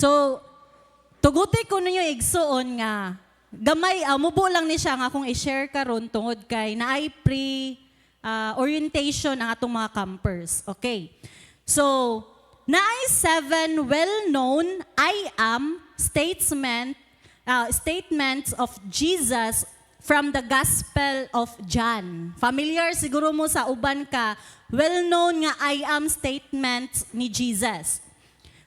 So, tuguti ko ninyo igsuon nga, gamay, mubo lang ni siya nga akong i-share karon tungod kay naay orientation ang atong mga campers. Okay. So, naay 7 well-known I am statements of Jesus from the Gospel of John. Familiar siguro mo sa uban ka, well-known nga I am statements ni Jesus.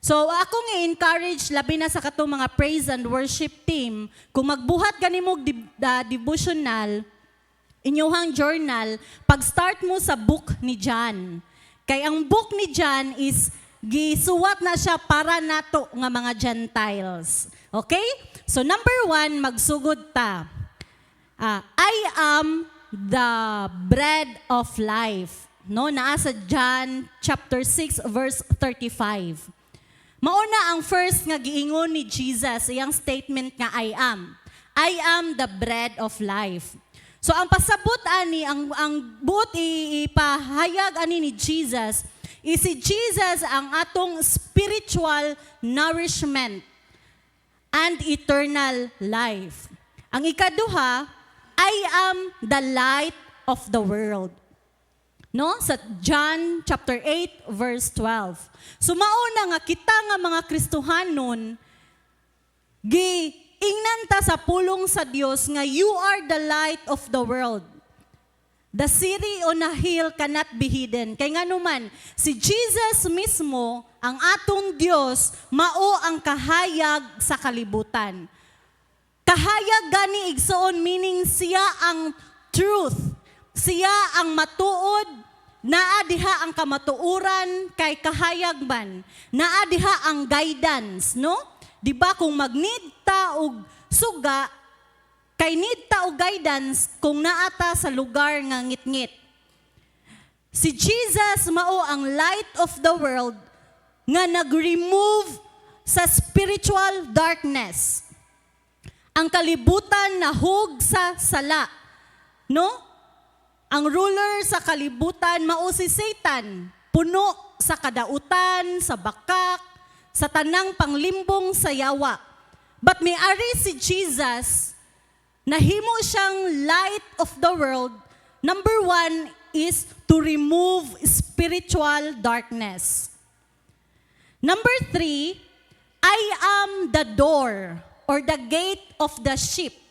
So akong i-encourage labi na sa katong mga praise and worship team, kung magbuhat kanimo devotional, inyong journal, pag-start mo sa book ni John. Kay ang book ni John is gisuwat na siya para nato nga mga Gentiles. Okay? So number 1, magsugod ta. I am the bread of life. No, naa sa John chapter 6 verse 35. Mauna ang first nga giingon ni Jesus, iyang statement nga I am the bread of life. So ang pasabot ani, ang buot ipahayag ani ni Jesus, is si Jesus ang atong spiritual nourishment and eternal life. Ang ikaduha, I am the light of the world. No? Sa John chapter 8 verse 12. So mauna nga kita nga mga Kristohanon, giingnan ta sa pulong sa Dios nga you are the light of the world. The city on a hill cannot be hidden. Kay nga naman, si Jesus mismo, ang atong Dios, mao ang kahayag sa kalibutan. Kahayag gani igsoon, meaning siya ang truth. Siya ang matuod, naa diha ang kamatuuran kay kahayag man, naa diha ang guidance, no? Di ba kung mag-need ta og suga, kay need ta og guidance kung naata sa lugar nga ngit-ngit. Si Jesus mao ang light of the world nga nag-remove sa spiritual darkness. Ang kalibutan nahug sa sala, no? Ang ruler sa kalibutan mao si Satan, puno sa kadautan, sa bakak, sa tanang panglimbong sa yawa. But may-ari si Jesus, nahimo siyang light of the world. Number 1 is to remove spiritual darkness. Number 3, I am the door or the gate of the sheep.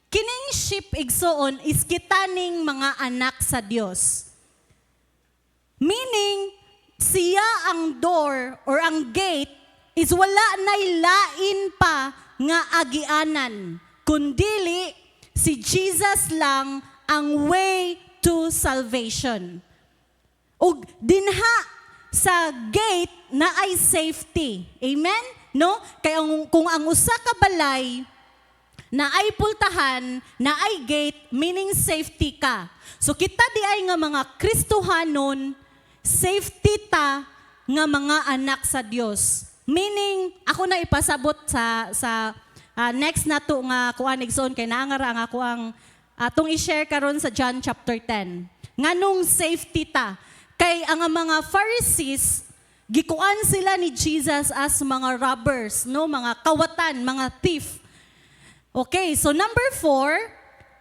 Kining sheep igsoon is kitaning mga anak sa Dios. Meaning, siya ang door or ang gate is wala na'y lain pa nga agianan, kundili si Jesus lang ang way to salvation. Ug dinha sa gate na ay safety. Amen? No? Kaya kung ang usa ka balay na ay pultahan, na ay gate, meaning safety ka. So kita di ay nga mga Kristohanon, safety ta nga mga anak sa Dios. Meaning, ako na ipasabot sa next na to nga kuan igsoon kay naangara ang ako ang atong i-share karon sa John chapter 10. Nganong safety ta? Kay ang mga Pharisees, gikuan sila ni Jesus as mga robbers, no, mga kawatan, mga thief. Okay, so number 4,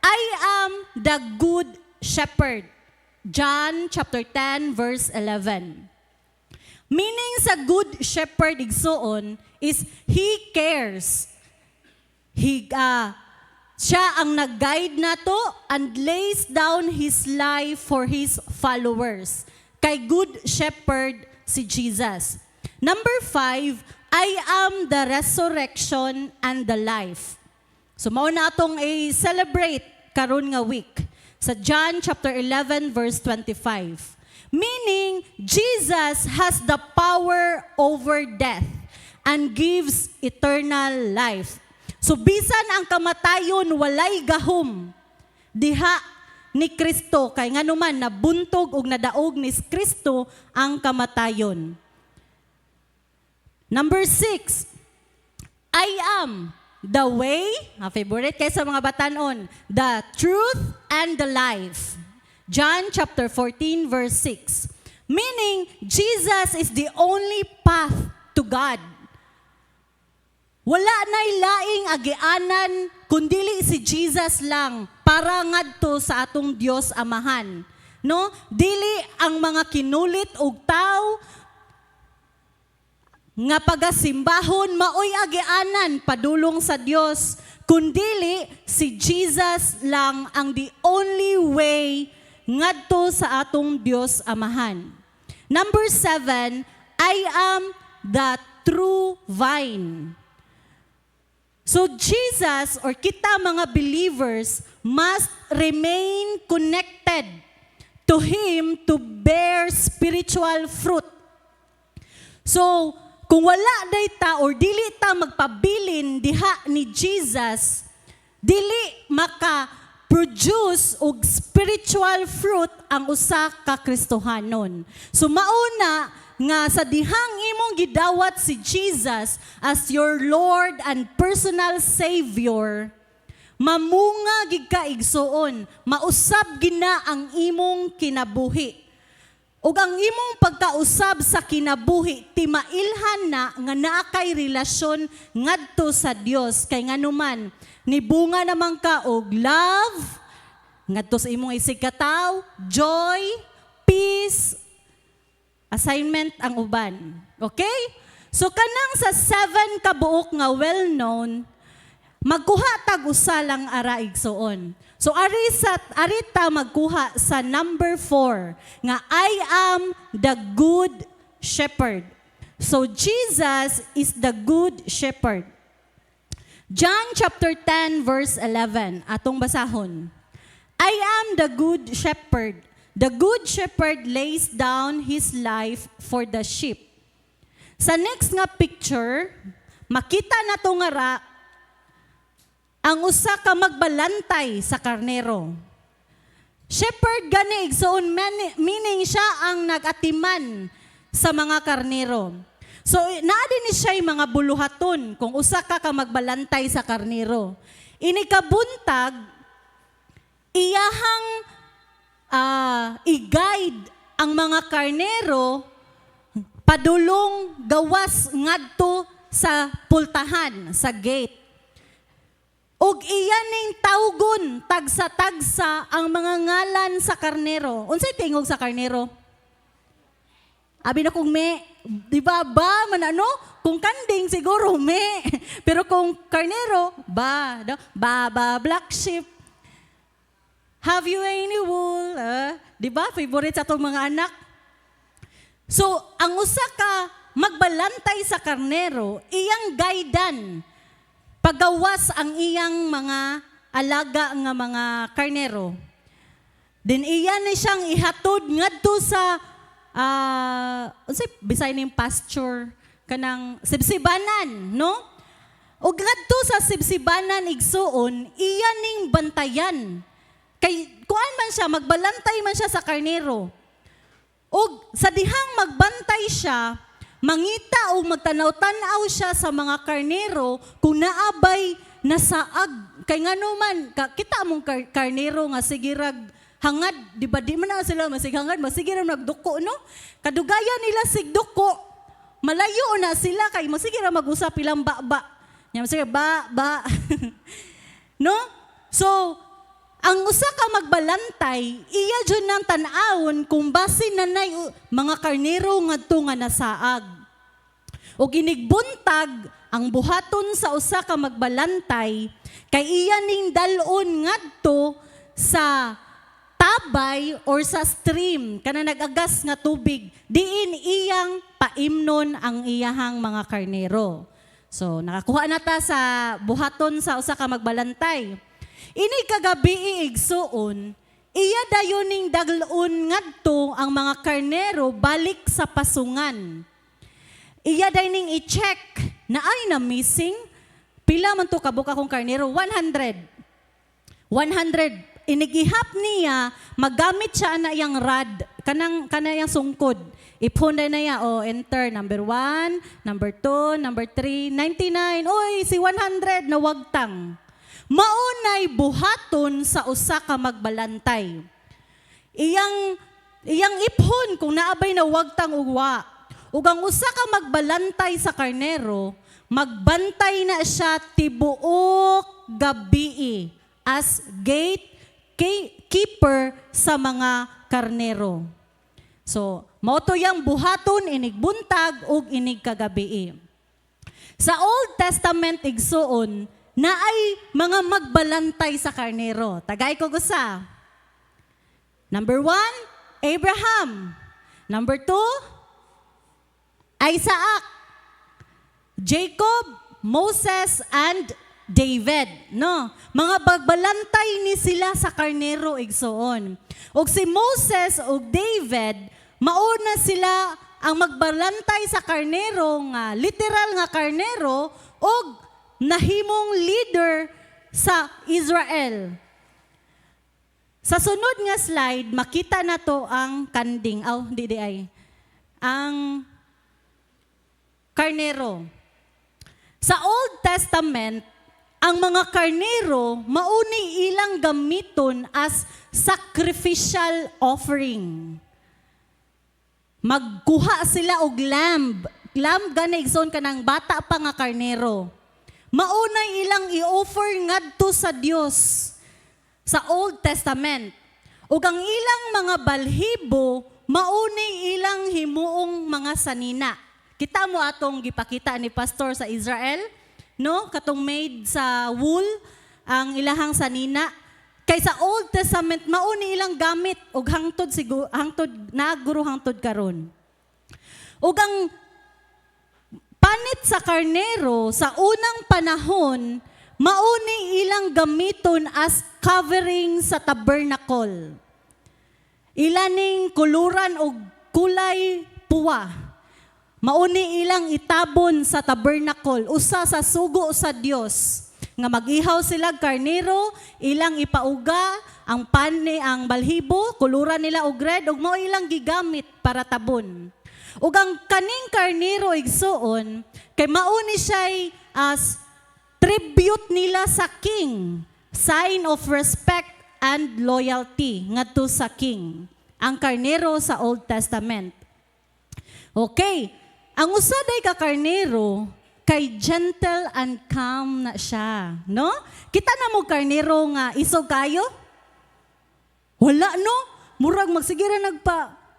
I am the good shepherd. John chapter 10 verse 11. Meaning sa good shepherd igsoon is he cares. Siya ang nag-guide nato and lays down his life for his followers. Kay good shepherd si Jesus. Number 5, I am the resurrection and the life. So mao na atong i-celebrate karon nga week sa John chapter 11 verse 25. Meaning Jesus has the power over death and gives eternal life. So bisan ang kamatayon walay gahom diha ni Kristo, kay nganuman nabuntog ug nadaog ni Kristo ang kamatayon. Number 6, I am the way, favorite kay sa mga batanon, the truth and the life. John chapter 14 verse 6. Meaning, Jesus is the only path to God. Wala na'y laing agianan kundili si Jesus lang para ngadto sa atong Dios Amahan. No? Dili ang mga kinulit og tao nga pagasimbahon maoy agianan padulong sa Dios, kundili si Jesus lang ang the only way ngadto sa atong Dios Amahan. Number 7, I am the true vine. So Jesus or kita mga believers must remain connected to Him to bear spiritual fruit. So, kung wala day ta or dili ta magpabilin diha ni Jesus, dili maka-produce og spiritual fruit ang usa ka Kristohanon. So mauna nga sa dihang imong gidawat si Jesus as your Lord and personal Savior, mamunga gid ka igsuon, mausab gina ang imong kinabuhi. Ug ang imong pagkausab sa kinabuhi, timailhan na nga naa kay relasyon ngadto sa Dios. Kay nganuman, nibunga naman ka og love, ngadto sa imong isig kataw, joy, peace, assignment ang uban. Okay? So kanang sa 7 kabuok nga well-known, magkuha tag usa lang ara igsuon. So arita magkuha sa number 4 nga I am the good shepherd. So Jesus is the good shepherd. John chapter 10 verse 11 atong basahon. I am the good shepherd. The good shepherd lays down his life for the sheep. Sa next nga picture, makita nato nga ra ang usa ka magbalantay sa karnero. Shepherd gani igsoon meaning siya ang nagatiman sa mga karnero. So naa din siya mga buluhaton kung usa ka magbalantay sa karnero. Ini kabuntag iyahang i-guide ang mga karnero padulong gawas ngadto sa pultahan, sa gate. Ug iyaning tawgon tagsa-tagsa ang mga ngalan sa karnero. Unsay tingog sa karnero? Abi na kung me, di ba ba man ano? Kung kanding siguro me. Pero kung karnero, ba, black sheep. Have you any wool? Di ba? Favorite sa itong mga anak. So, ang usa ka magbalantay sa karnero, iyang guidan. Pagawas ang iyang mga alaga nga mga karnero. Then iyan na siyang ihatod ngadto sa bisay ning pasture kanang sibsibanan, no? O ngadto sa sibsibanan igsuon, iyan ning bantayan. Kay kuan man siya, magbalantay man siya sa karnero. O sa dihang magbantay siya, mangita o magtanaw-tanaw siya sa mga karnero kung naabay nasaag. Kay nga naman, kita mong karnero nga sigirag hangad, di ba di man na sila masighangad, masigirag nagduko, no? Kadugayan nila sigduko, malayo na sila kay masigirag mag-usap ilang ba. Masigirag ba. No? So, ang usa ka magbalantay, iya dyan ng tanawon kung basin nanay mga karnero ngadto nga nasaag. O ginigbuntag ang buhaton sa usa ka magbalantay, kay iya ning dalon ngadto sa tabay or sa stream, kana nagagas nga tubig, diin iyang paimnon ang iyahang mga karnero. So, nakakuha na ta sa buhaton sa usa ka magbalantay. Ini kagabi igsuon, iya dayoning daglon ngadto ang mga karnero balik sa pasungan. Iya dayoning i-check na ay na missing. Pila man to kabuka kong karnero? 100. Inigihap niya, magamit siya na iyang rod, kanang sungkod. Ipunday na niya, enter, number 1, number 2, number 3, 99. Oy, si 100 na wagtang. Maunay buhaton sa usa ka magbalantay. Iyang iphon kung naabay na wagtang uwa. Ug ang usa ka magbalantay sa karnero, magbantay na siya tibuok gabi as keeper sa mga karnero. So, moto yang buhaton inig buntag ug inig kagabi. Sa Old Testament igsuon na ay mga magbalantay sa karnero. Tagay ko gusa. Number 1, Abraham. Number 2, Isaac. Jacob, Moses, and David. No? Mga bagbalantay ni sila sa karnero igsuon. Og si Moses ug David, mauna sila ang magbalantay sa karnero nga literal nga karnero og nahimong leader sa Israel. Sa sunod nga slide, makita na to ang kanding. Di ay. Ang karnero. Sa Old Testament, ang mga karnero mauni ilang gamiton as sacrificial offering. Magkuha sila og lamb. Lamb gani igsoon kanang bata pa nga karnero. Maunay ilang i-offer ngadto sa Dios sa Old Testament. Ug ang ilang mga balhibo mauni ilang himuong mga sanina. Kita mo atong gipakita ni pastor sa Israel, no? Katong made sa wool ang ilahang sanina. Kay sa Old Testament mauni ilang gamit ug hangtod naguro hangtod karon. Ug ang panit sa karnero sa unang panahon mauni ilang gamiton as covering sa tabernacle. Ilaning kuluran og kulay puwa. Mauni ilang itabon sa tabernacle usa sa sugo sa Dios. Nga mag-ihaw sila karnero, ilang ipauga, ang pani, ang balhibo, kuluran nila og red, ug mao ilang gigamit para tabon. Ug ang kaning karnero igsuon, kay mauni siya as tribute nila sa king, sign of respect and loyalty ngadto sa king. Ang karnero sa Old Testament. Okay, ang usaday ka karnero, kay gentle and calm na siya, no? Kita na mo karnero nga isog kayo? Wala, no? Murag magsigira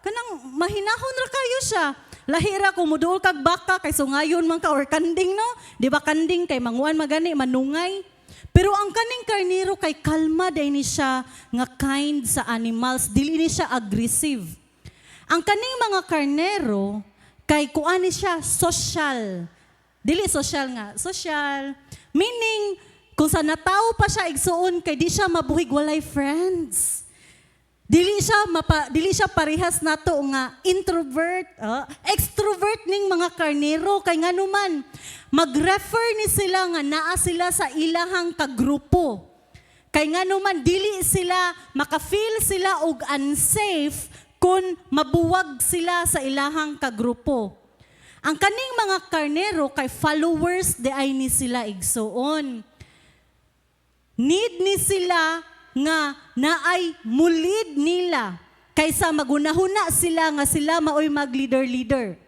kanang mahinahon ra kayo siya. Lahira ko muduol kag baka kay sungayon man ka or kanding, no? Di ba kanding kay manguan magani manungay? Pero ang kaning karnero kay kalma day ni siya nga kind sa animals, dili ni siya aggressive. Ang kaning mga karnero kay kuani siya social. Dili social nga, social. Meaning, kung sa natao pa siya igsuon, kay di siya mabuhig walay friends. Dili siya parehas nato nga introvert, extrovert ning mga karnero, kay nganuman, mag-refer ni sila nga naa sila sa ilahang kagrupo. Kay nganuman, dili sila, maka-feel sila og unsafe kung mabuwag sila sa ilahang kagrupo. Ang kaning mga karnero kay followers de ay ni sila igsuon. Need ni sila nga naay mulid nila kaysa magunahuna sila nga sila maoy mag-leader-leader.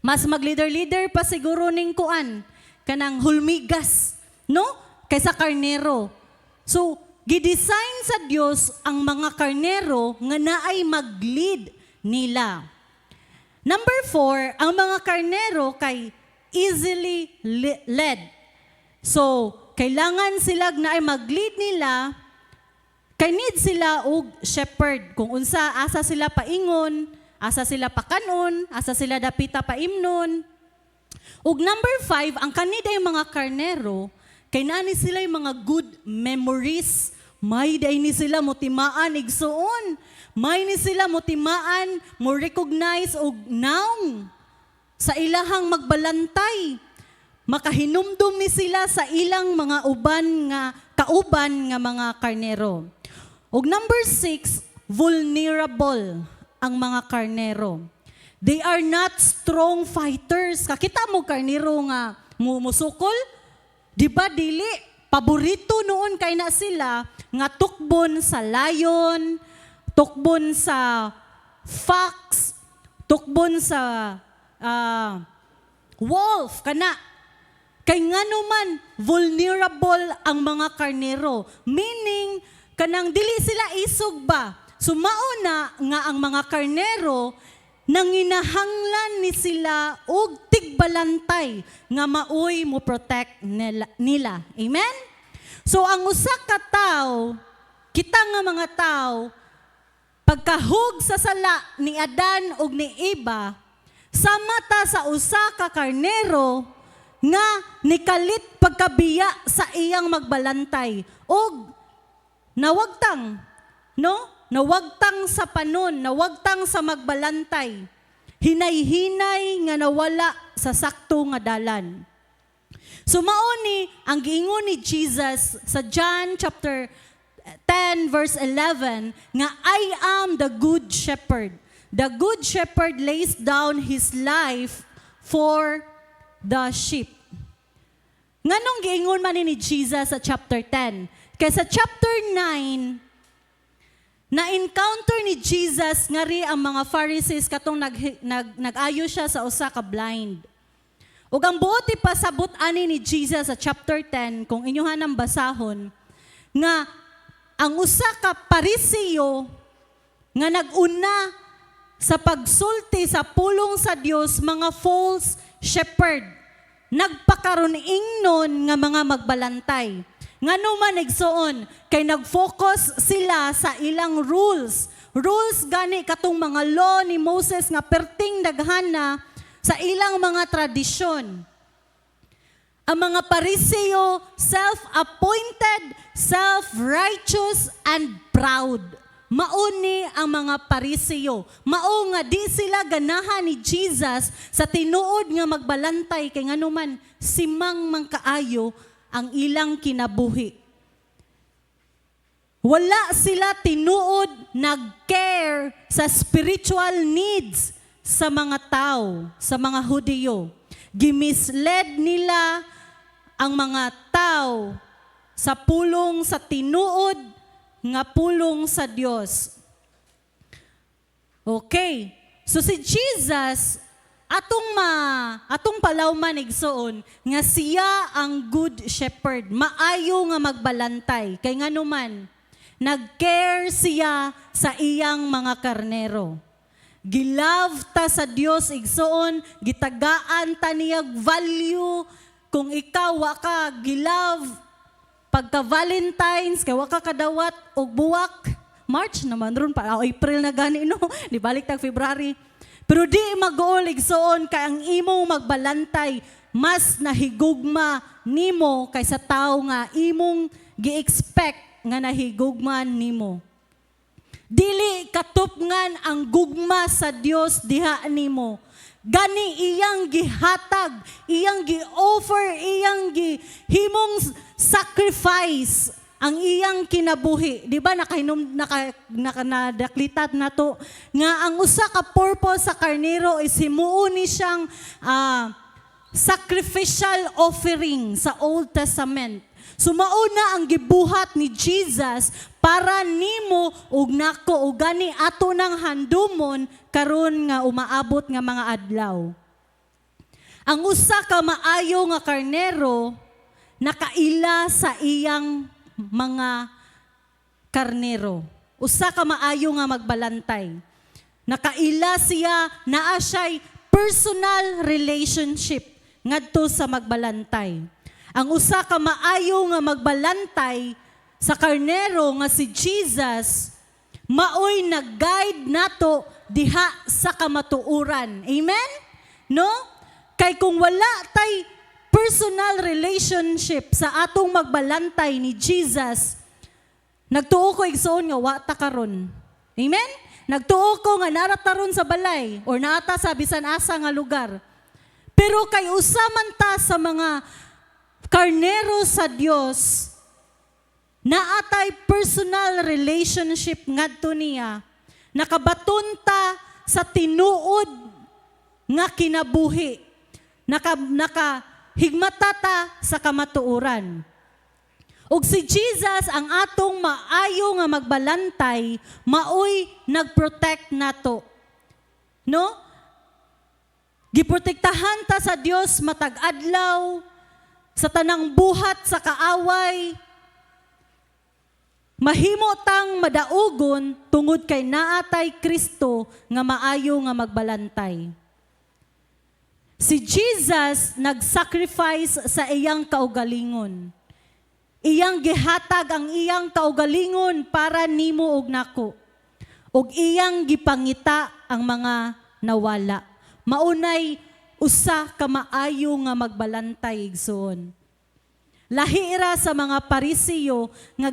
Mas mag-leader-leader pa siguro ning kuan kanang hulmigas, no? Kaysa karnero. So, gidesign sa Dios ang mga karnero nga naay mag-lead nila. Number 4, ang mga karnero kay easily led. So, kailangan sila na ay mag-lead nila, kay need sila og shepherd. Kung unsa, asa sila paingon, asa sila pakanon, asa sila dapita paimnon. Ug number 5, ang kaniday mga karnero, kay nani sila yung mga good memories. May day ni sila motimaan igsuon. May ni sila motimaan, mo recognize og noun sa ilahang magbalantay. Makahinumdum ni sila sa ilang mga kauban nga mga karnero. Og number 6, vulnerable ang mga karnero. They are not strong fighters. Kakita mo karnero nga musukol? Di ba dili? Paborito noon kay na sila nga tukbon sa lion, tukbon sa fox, tukbon sa wolf, kana. Kay nga naman, vulnerable ang mga karnero. Meaning, kanang dili sila isog ba? Sumauna nga ang mga karnero, nanginahanglan ni sila og tigbalantay nga maoy mo protect nila. Amen? So ang usa ka tawo, kita nga mga tawo, pagkahug sa sala ni Adan ug ni Eva, sa mata sa usa ka karnero nga nikalit pagkabiya sa iyang magbalantay og nawagtang, no? Nawagtang sa panon, nawagtang sa magbalantay. Hinay-hinay nga nawala sa sakto nga dalan. So mauni ang giingon ni Jesus sa John chapter 10 verse 11 nga I am the good shepherd. The good shepherd lays down his life for the sheep. Nganong giingon man ni Jesus sa chapter 10? Kaya sa chapter 9, na-encounter ni Jesus nga ri ang mga Pharisees katong nag-ayo siya sa usa ka blind. Ug ang buot ipasabot ani ni Jesus sa chapter 10, kung inyohan ang basahon, nga ang usa ka Pariseo nga nag-una sa pagsulti sa pulong sa Dios, mga false shepherd, nagpakaron ingnon nga mga magbalantay. Nga naman igsoon, kay nag-focus sila sa ilang rules. Rules gani katong mga law ni Moses nga perting daghana sa ilang mga tradisyon. Ang mga Pariseo, self-appointed, self-righteous, and proud. Mauni ang mga Pariseo. Mao nga di sila ganahan ni Jesus sa tinuod nga magbalantay kay nganuman simang mangkaayo ang ilang kinabuhi. Wala sila tinuod nag-care sa spiritual needs sa mga tao, sa mga Hudyo. Gimisled nila ang mga tao sa pulong sa tinuod nga pulong sa Dios. Okay. So si Jesus atong palawman igsoon nga siya ang good shepherd, maayo nga magbalantay kay nganuman nag-care siya sa iyang mga karnero. Gilove ta sa Dios igsoon, gitagaan ta niyag value. Kung ikaw wa ka gilove pagka Valentine's kay wa ka kadawat og buwak, March naman ron pa, April na gani no, di balik tag February. Pero di mag-uulig soon kay ang imong magbalantay mas nahigugma nimo kaysa tao nga imong gi-expect nga nahigugman nimo. Dili katupngan ang gugma sa Dios diha nimo. Gani iyang gihatag, iyang gi-offer, iyang gihimong sacrifice ang iyang kinabuhi. Di ba nadaklitat na to nga ang usa ka purpose sa karnero is himuon ni siyang sacrificial offering sa Old Testament. Sumauna ang gibuhat ni Jesus para nimo ug nako ug gani ato nang handumon karon nga umaabot nga mga adlaw. Ang usa ka maayo nga karnero nakaila sa iyang mga karnero. Usa ka maayo nga magbalantay. Nakaila siya, naa siya'y personal relationship ngadto sa magbalantay. Ang usa ka maayo nga magbalantay sa karnero nga si Jesus, maoy nag-guide nato diha sa kamatuuran. Amen? No? Kay kung wala tay personal relationship sa atong magbalantay ni Jesus, nagtuo ko igsoon nga wa ta karon. Amen? Nagtuo ko nga narataron sa balay or naata sa bisan asa nga lugar. Pero kay usa man ta sa mga karnero sa Dios, naatay personal relationship ngadto niya, nakabaton ta sa tinuod nga kinabuhi, higmata ta sa kamatuoran. Ug si Jesus ang atong maayo nga magbalantay, maoy nagprotect nato. No? Giprotektahan ta sa Dios matag adlaw sa tanang buhat sa kaaway, mahimo tang madaugon tungod kay naatay Kristo nga maayo nga magbalantay. Si Jesus nag-sacrifice sa iyang kaugalingon. Iyang gihatag ang iyang kaugalingon para nimo ug nako. Ug iyang gipangita ang mga nawala. Maunay usa ka maayo nga magbalantay igsoon. Lahira sa mga Parisiyo nga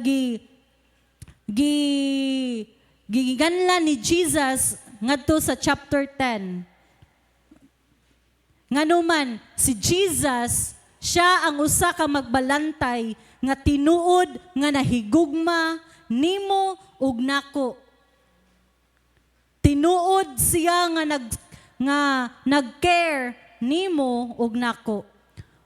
giganlan ni Jesus ngadto sa chapter 10. Nganuman si Jesus siya ang usa ka magbalantay nga tinuod nga nahigugma nimo ug nako. Tinuod siya nga nag-care nimo ug nako.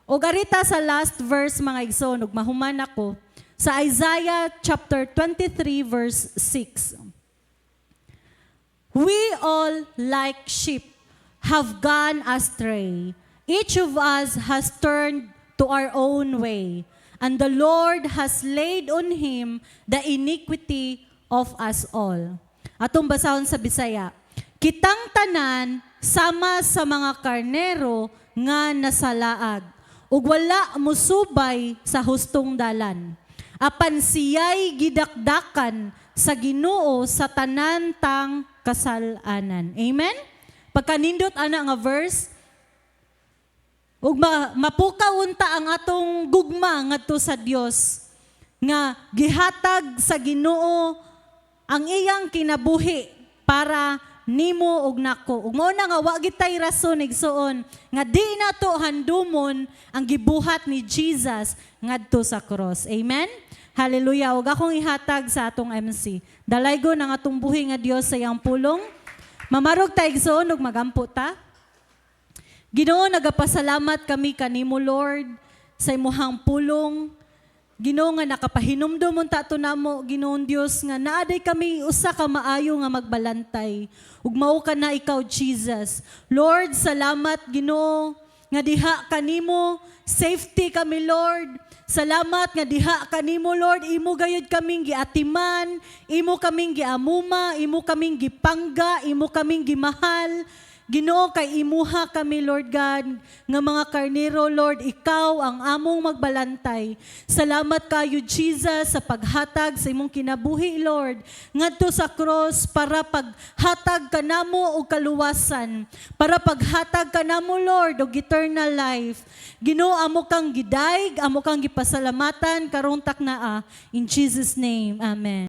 O garita sa last verse mga igsoon ug mahuman ako sa Isaiah chapter 23 verse 6. We all like sheep have gone astray. Each of us has turned to our own way, and the Lord has laid on him the iniquity of us all. Atong basahon sa Bisaya. Kitang tanan sama sa mga karnero nga nasalaag, ug wala musubay sa hustong dalan. Apan siya'y gidakdakan sa Ginoo sa tanan tang kasalanan. Amen? Pagkanindot ana nga verse, ug mapukaw unta ang atong gugma ngadto sa Dios nga gihatag sa Ginoo ang iyang kinabuhi para nimo ug nako. Ug mao na nga wa gitay rason igsuon nga di nato handumon ang gibuhat ni Jesus ngadto sa cross. Amen. Hallelujah. Ug akong ihatag sa atong MC. Dalaygo ng atong buhi nga Dios sa iyang pulong. Mamarog ta igsuon ug magampo ta. Ginoo, nagapasalamat kami kanimo Lord sa imuhang pulong. Ginoo nga nakapahinumdom unta to namo, Ginoong Dios nga naaday kami usa ka maayo nga magbalantay. Ug mao ka na ikaw Jesus. Lord, salamat Ginoo nga diha kanimo, safety kami Lord. Salamat nga diha kanimo Lord, imo gayud kaming giatiman, imo kaming giamuma, imo kaming gipangga, imo kaming gimahal. Ginoo, kay imuha kami, Lord God, nga mga karnero, Lord, ikaw ang among magbalantay. Salamat kayo, Jesus, sa paghatag sa imong kinabuhi, Lord, ngadto sa cross para paghatag kanamo og kaluwasan, para paghatag kanamo, Lord, og eternal life. Ginoo, amo kang gidayeg, amo kang gipasalamatan, karong taknaa. In Jesus' name, amen.